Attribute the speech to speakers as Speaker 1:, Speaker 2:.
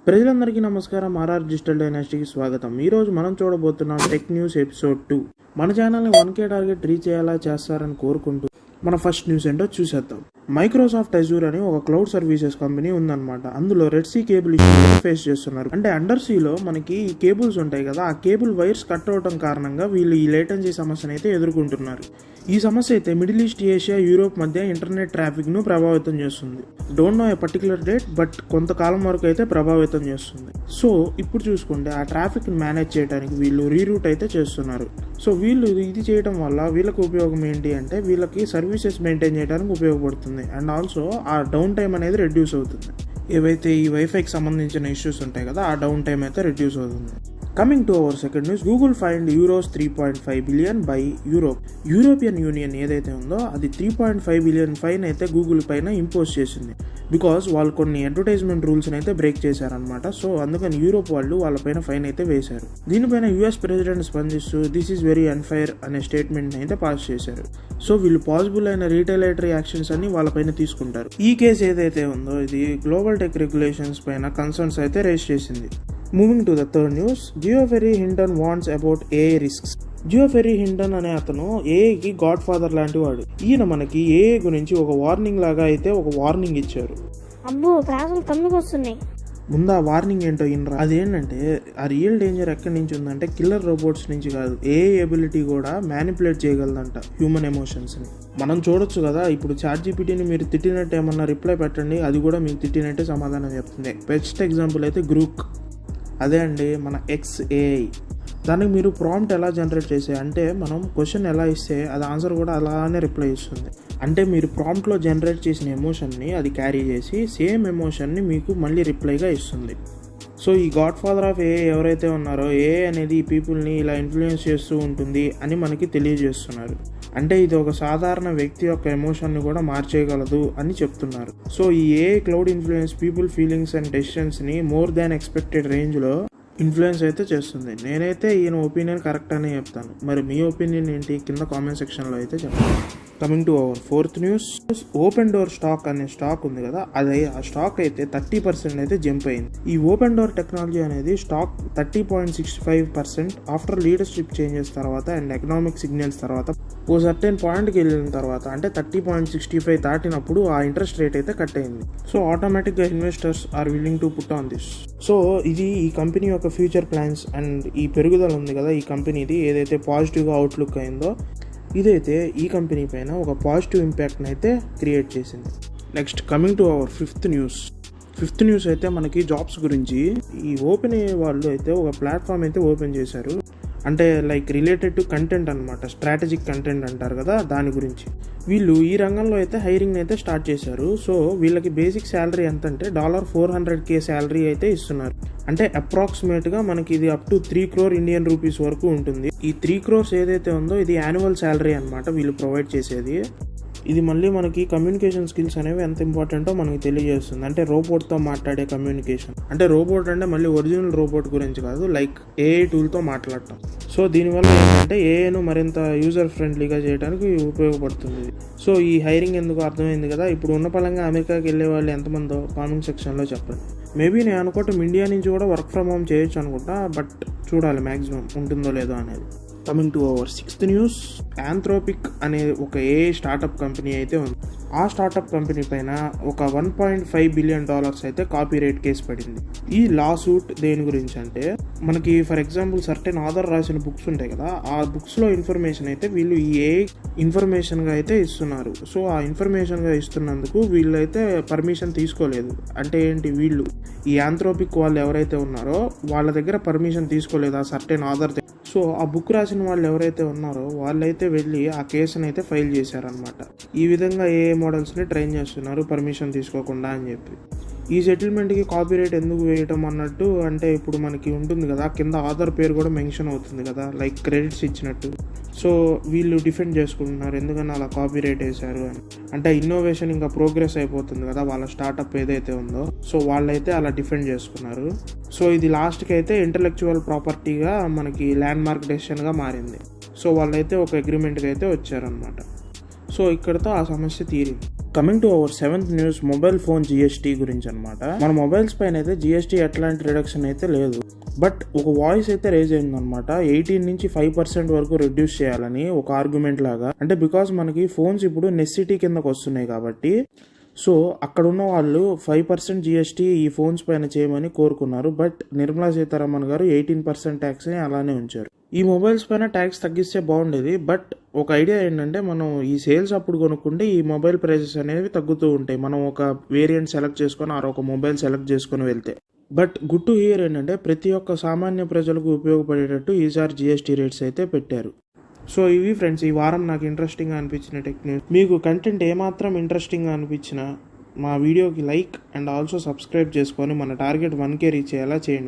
Speaker 1: ప్రజలందరికీ నమస్కారం. RR digital డైనాసిటీకి స్వాగతం. ఈరోజు మనం చూడబోతున్నాం టెక్ న్యూస్ ఎపిసోడ్ 2. మన ఛానల్ని 1K టార్గెట్ రీచ్ అయ్యేలా చేస్తారని కోరుకుంటూ మన ఫస్ట్ న్యూస్ ఏంటో చూసేద్దాం. మైక్రోసాఫ్ట్ అజూర్ అని ఒక క్లౌడ్ సర్వీసెస్ కంపెనీ ఉందన్నమాట. అందులో red sea cable issue face చేస్తున్నారు. అంటే అండర్ సీలో మనకి ఈ కేబుల్స్ ఉంటాయి కదా, ఆ కేబుల్ వైర్స్ కట్ అవడం కారణంగా వీళ్ళు ఈ లేటెన్సీ సమస్యను అయితే ఎదుర్కొంటున్నారు. ఈ సమస్య అయితే మిడిల్ ఈస్ట్, ఏషియా, యూరోప్ మధ్య ఇంటర్నెట్ ట్రాఫిక్ ను ప్రభావితం చేస్తుంది. Don't know A particular date, but కొంతకాలం వరకు అయితే ప్రభావితం చేస్తుంది. సో ఇప్పుడు చూసుకుంటే ఆ ట్రాఫిక్ ని మేనేజ్ చేయడానికి వీళ్ళు రీరూట్ అయితే చేస్తున్నారు. సో వీళ్ళు ఇది చేయడం వల్ల వీళ్ళకి ఉపయోగం ఏంటి అంటే, వీళ్ళకి సర్వీసెస్ మెయింటైన్ చేయడానికి ఉపయోగపడుతుంది. అండ్ ఆల్సో ఆ డౌన్ టైం అనేది రెడ్యూస్ అవుతుంది. ఏవైతే ఈ వైఫైకి సంబంధించిన ఇష్యూస్ ఉంటాయి కదా, ఆ డౌన్ టైం అయితే రెడ్యూస్ అవుతుంది. Coming to hour second news, Google find euros 3.5 billion by Europe. European union ఏదైతే ఉందో అది 3.5 బిలియన్ ఫైన్ అయితే గూగుల్ పైన ఇంపోజ్ చేసింది. బికాస్ వాళ్ళు కొన్ని అడ్వర్టైజ్మెంట్ రూల్స్ అయితే బ్రేక్ చేశారనమాట. సో అందుకని యూరోప్ వాళ్ళు వాళ్ళపైన ఫైన్ అయితే వేశారు. దీనిపైన యుఎస్ ప్రెసిడెంట్ స్పందిస్తూ దిస్ ఈస్ వెరీ అన్ఫైర్ అనే స్టేట్మెంట్ అయితే పాస్ చేశారు. సో వీళ్ళు పాసిబుల్ అయిన రీటైలేటరీ యాక్షన్స్ అన్ని వాళ్ళపైన తీసుకుంటారు. ఈ కేసు ఏదైతే ఉందో ఇది గ్లోబల్ టెక్ రెగ్యులేషన్స్ పైన కన్సర్న్స్ అయితే రేస్ చేసింది. Moving to the third news, Geoffrey Hinton warns about AI risks. Geoffrey Hinton అనే అతను ఏఐకి గాడ్ ఫాదర్ లాంటి వాడు. ఈయన మనకి ఏఐ గురించి ఒక వార్నింగ్ లాగా అయితే ఒక వార్నింగ్ ఇచ్చారు. ముందు ఆ వార్నింగ్ ఏంటో ఇన్రా. అదేంటంటే ఆ రియల్ డేంజర్ ఎక్కడి నుంచి ఉందంటే కిల్లర్ రోబోట్స్ నుంచి కాదు, ఏఐ ఎబిలిటీ కూడా మ్యానిపులేట్ చేయగలదంట హ్యూమన్ ఎమోషన్స్ ని. మనం చూడొచ్చు కదా, ఇప్పుడు ChatGPTని మీరు తిట్టినట్టు ఏమన్నా రిప్లై పెట్టండి, అది కూడా మీకు తిట్టినట్టే సమాధానం చెప్తుంది. బెస్ట్ ఎగ్జాంపుల్ అయితే గ్రూక్. అదే అండి మన XAI. దానికి మీరు ప్రాంప్ట్ ఎలా జనరేట్ చేసే అంటే, మనం క్వశ్చన్ ఎలా ఇస్తే అది ఆన్సర్ కూడా అలానే రిప్లై ఇస్తుంది. అంటే మీరు ప్రాంప్ట్లో జనరేట్ చేసిన ఎమోషన్ని అది క్యారీ చేసి సేమ్ ఎమోషన్ని మీకు మళ్ళీ రిప్లైగా ఇస్తుంది. సో ఈ గాడ్ ఫాదర్ ఆఫ్ ఏఐ ఎవరైతే ఉన్నారో, ఏఐ అనేది ఈ పీపుల్ని ఇలా ఇన్ఫ్లుయెన్స్ చేస్తూ ఉంటుంది అని మనకి తెలియజేస్తున్నారు. అంటే ఇది ఒక సాధారణ వ్యక్తి యొక్క ఎమోషన్ని కూడా మార్చేయగలదు అని చెప్తున్నారు. సో ఈ AI could influence people feelings and డెసిషన్స్ని మోర్ దాన్ ఎక్స్పెక్టెడ్ రేంజ్లో ఇన్ఫ్లుయెన్స్ అయితే చేస్తుంది. నేనైతే ఈయన ఒపీనియన్ కరెక్ట్ అనే చెప్తాను. మరి మీ ఒపీనియన్ ఏంటి కింద కామెంట్ సెక్షన్లో అయితే చెప్పండి. Coming to hour fourth news, open door stock అనే స్టాక్ ఉంది కదా, అదే ఆ స్టాక్ అయితే 30% అయితే జంప్ అయింది. ఈ ఓపెన్ డోర్ టెక్నాలజీ అనేది స్టాక్ 30.65% ఆఫ్టర్ లీడర్షిప్ చేంజెస్ తర్వాత అండ్ ఎకనామిక్ సిగ్నల్స్ తర్వాత ఓ సర్టెన్ పాయింట్కి వెళ్ళిన తర్వాత, అంటే 30.65 దాటినప్పుడు ఆ ఇంట్రెస్ట్ రేట్ అయితే కట్ అయింది. సో ఆటోమేటిక్గా investors are willing to put on this. So ఇది ఈ కంపెనీ యొక్క ఫ్యూచర్ ప్లాన్స్ అండ్ ఈ పెరుగుదల ఉంది కదా ఈ కంపెనీది ఏదైతే పాజిటివ్గా అవుట్లుక్ అయిందో, ఇదైతే ఈ కంపెనీ పైన ఒక పాజిటివ్ ఇంపాక్ట్ని అయితే క్రియేట్ చేసింది. Next coming to hour fifth news అయితే మనకి జాబ్స్ గురించి. ఈ ఓపెన్ అయ్యే వాళ్ళు అయితే ఒక ప్లాట్ఫామ్ అయితే ఓపెన్ చేశారు. అంటే లైక్ రిలేటెడ్ టు కంటెంట్ అనమాట, స్ట్రాటజిక్ కంటెంట్ అంటారు కదా, దాని గురించి. వీళ్ళు ఈ రంగంలో అయితే హైరింగ్ అయితే స్టార్ట్ చేశారు. సో వీళ్ళకి బేసిక్ శాలరీ ఎంత అంటే $400K శాలరీ అయితే ఇస్తున్నారు. అంటే అప్రాక్సిమేట్గా మనకి ఇది up to 3 crore Indian rupees వరకు ఉంటుంది. ఈ 3 crores ఏదైతే ఉందో ఇది యాన్యువల్ శాలరీ అనమాట వీళ్ళు ప్రొవైడ్ చేసేది. ఇది మళ్ళీ మనకి కమ్యూనికేషన్ స్కిల్స్ అనేవి ఎంత ఇంపార్టెంటో మనకి తెలియజేస్తుంది. అంటే రోబోట్తో మాట్లాడే కమ్యూనికేషన్, అంటే రోబోట్ అంటే మళ్ళీ ఒరిజినల్ రోబోట్ గురించి కాదు, లైక్ ఏఐ టూల్తో మాట్లాడటం. సో దీనివల్ల ఏంటంటే ఏఐను మరింత యూజర్ ఫ్రెండ్లీగా చేయడానికి ఉపయోగపడుతుంది. సో ఈ హైరింగ్ ఎందుకు అర్థమైంది కదా. ఇప్పుడు ఉన్న పరంగా అమెరికాకి వెళ్ళే వాళ్ళు ఎంతమందో కామెంట్ సెక్షన్లో చెప్పండి. మేబీ నేను అనుకోవటం ఇండియా నుంచి కూడా వర్క్ ఫ్రమ్ హోమ్ చేయొచ్చు అనుకుంటా, బట్ చూడాలి మ్యాక్సిమం ఉంటుందో లేదో అనేది. Coming to our sixth news, Anthropic అనే ఒక ఏఐ స్టార్టప్ కంపెనీ అయితే ఉంది. ఆ స్టార్టప్ కంపెనీ పైన ఒక $1.5 బిలియన్ అయితే కాపీరైట్ కేసు పడింది. ఈ లా సూట్ దేని గురించి అంటే, మనకి ఫర్ ఎగ్జాంపుల్ సర్టెన్ ఆథర్ రాసిన బుక్స్ ఉంటాయి కదా, ఆ బుక్స్లో ఇన్ఫర్మేషన్ అయితే వీళ్ళు ఈ ఏఐ ఇన్ఫర్మేషన్గా అయితే ఇస్తున్నారు. సో ఆ ఇన్ఫర్మేషన్గా ఇస్తున్నందుకు వీళ్ళైతే పర్మిషన్ తీసుకోలేదు. అంటే ఏంటి, వీళ్ళు ఈ యాంథ్రోపిక్ వాళ్ళు ఎవరైతే ఉన్నారో వాళ్ళ దగ్గర పర్మిషన్ తీసుకోలేదు ఆ సర్టెన్ ఆథర్. సో ఆ బుక్ రాసిన వాళ్ళు ఎవరైతే ఉన్నారో వాళ్ళైతే వెళ్ళి ఆ కేసును అయితే ఫైల్ చేశారనమాట. ఈ విధంగా ఏఐ మోడల్స్ని ట్రైన్ చేస్తున్నారు పర్మిషన్ తీసుకోకుండా అని చెప్పి. ఈ సెటిల్మెంట్కి కాపీరైట్ ఎందుకు వేయటం అన్నట్టు, అంటే ఇప్పుడు మనకి ఉంటుంది కదా కింద ఆథర్ పేరు కూడా మెన్షన్ అవుతుంది కదా, లైక్ క్రెడిట్స్ ఇచ్చినట్టు. సో వీళ్ళు డిఫెండ్ చేసుకుంటున్నారు ఎందుకని అలా కాపీరైట్ వేశారు అని. అంటే ఇన్నోవేషన్ ఇంకా ప్రోగ్రెస్ అయిపోతుంది కదా వాళ్ళ స్టార్టప్ ఏదైతే ఉందో, సో వాళ్ళైతే అలా డిఫెండ్ చేసుకున్నారు. సో ఇది లాస్ట్కి అయితే ఇంటలెక్చువల్ ప్రాపర్టీగా మనకి ల్యాండ్ మార్క్ డెసిషన్గా మారింది. సో వాళ్ళైతే ఒక అగ్రిమెంట్కి అయితే వచ్చారనమాట. సో ఇక్కడితో ఆ సమస్య తీరింది. Coming to hour 7th news, mobile phone GST గురించి అనమాట. మన మొబైల్స్ పైన అయితే జిఎస్టీ ఎట్లాంటి రిడక్షన్ అయితే లేదు, బట్ ఒక వాయిస్ అయితే రేజ్ అయిందనమాట. 18 నుంచి 5% వరకు రిడ్యూస్ చేయాలని ఒక ఆర్గ్యుమెంట్ లాగా. అంటే బికాస్ మనకి ఫోన్స్ ఇప్పుడు నెసెసిటీ కిందకు వస్తున్నాయి కాబట్టి, సో అక్కడ ఉన్న వాళ్ళు 5% జిఎస్టీ ఈ ఫోన్స్ పైన చేయమని కోరుకున్నారు. బట్ నిర్మలా సీతారామన్ గారు 18% ట్యాక్స్ని అలానే ఉంచారు. ఈ మొబైల్స్ పైన ట్యాక్స్ తగ్గిస్తే బాగుండేది. బట్ ఒక ఐడియా ఏంటంటే, మనం ఈ సేల్స్ అప్పుడు కొనుక్కుంటే ఈ మొబైల్ ప్రైసెస్ అనేవి తగ్గుతూ ఉంటాయి. మనం ఒక వేరియంట్ సెలెక్ట్ చేసుకొని ఒక మొబైల్ సెలెక్ట్ చేసుకొని వెళ్తే. బట్ గుడ్ టు హియర్ ఏంటంటే, ప్రతి ఒక్క సామాన్య ప్రజలకు ఉపయోగపడేటట్టు ఈసారి జిఎస్టీ రేట్స్ అయితే పెట్టారు. సో ఇవి ఫ్రెండ్స్, ఈ వారం నాకు ఇంట్రెస్టింగ్గా అనిపించిన టెక్ న్యూస్. మీకు కంటెంట్ ఏమాత్రం ఇంట్రెస్టింగ్గా అనిపించినా మా వీడియోకి లైక్ అండ్ ఆల్సో సబ్స్క్రైబ్ చేసుకొని మన టార్గెట్ 1K రీచ్ అయ్యేలా చేయండి.